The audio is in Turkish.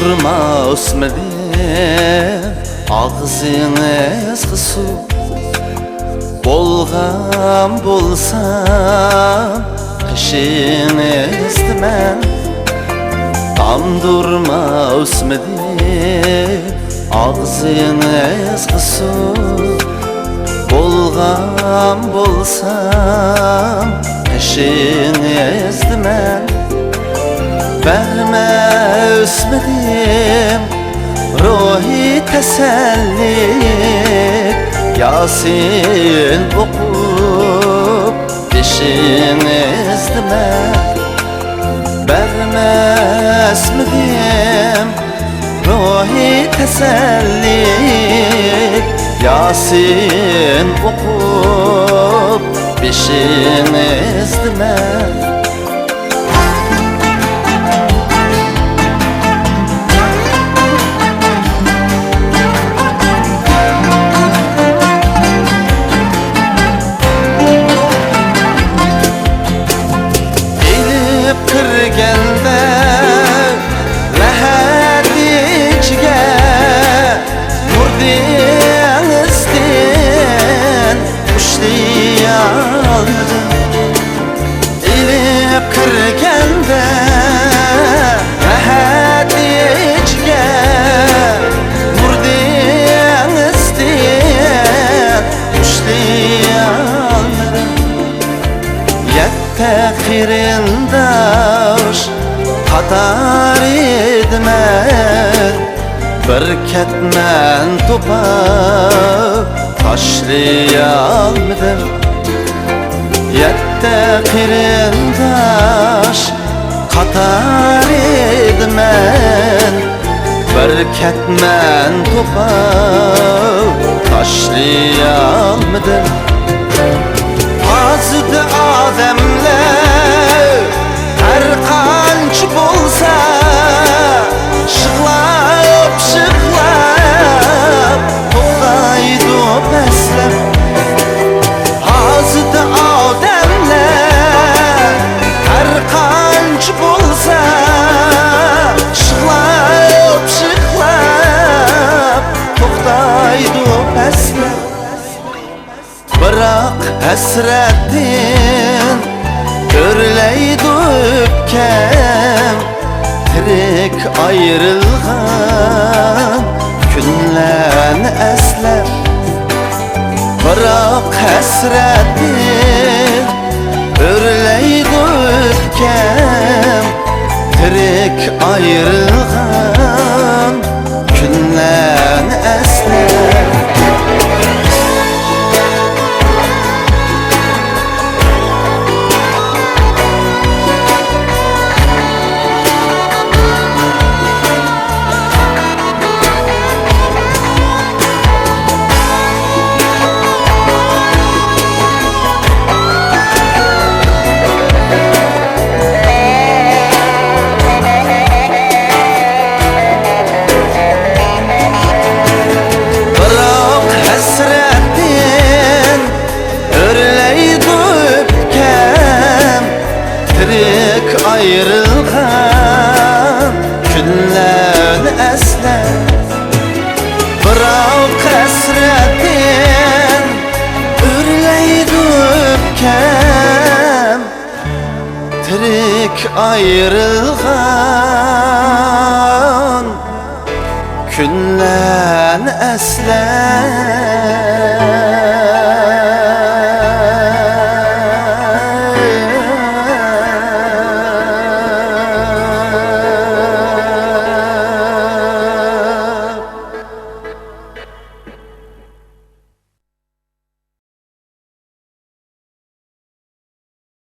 durma o'smadim og'zingiz su bo'lgan bo'lsam qishingizdiman tam durma o'smadim og'zingiz su bo'lgan bo'lsam qishingizdiman verme o'smadim ruhi teselli Yasin o'qib beshingizdiman verme o'smadim ruhi teselli Yasin o'qib beshingizdiman kirganda lahad ichiga murdingizdan ushlay olmadim ilib kirganda lahad ichiga murdingizdan ushlay olmadim yatta qirindosh qatar edmen bir ketmen topa tashlay olmadim yatta qirindosh qatar edmen bir ketmen topa tashlay olmadim Azdı adamlar her qancha bo'lsa shiqlab to'xtaydi paslab Azdı odamlar her qancha bo'lsa shiqlab to'xtaydi paslab Biroq hasratin o'rlaydi o'pkam tirik ayrılgan kunlarni eslab Biroq hasratin o'rlaydi o'pkam tirik ayrılgan kunlarni eslab ayrılgan günlerni eslep Biroq hasratin o'rlaydi o'pkam tirik ayrılgan kunlarni eslep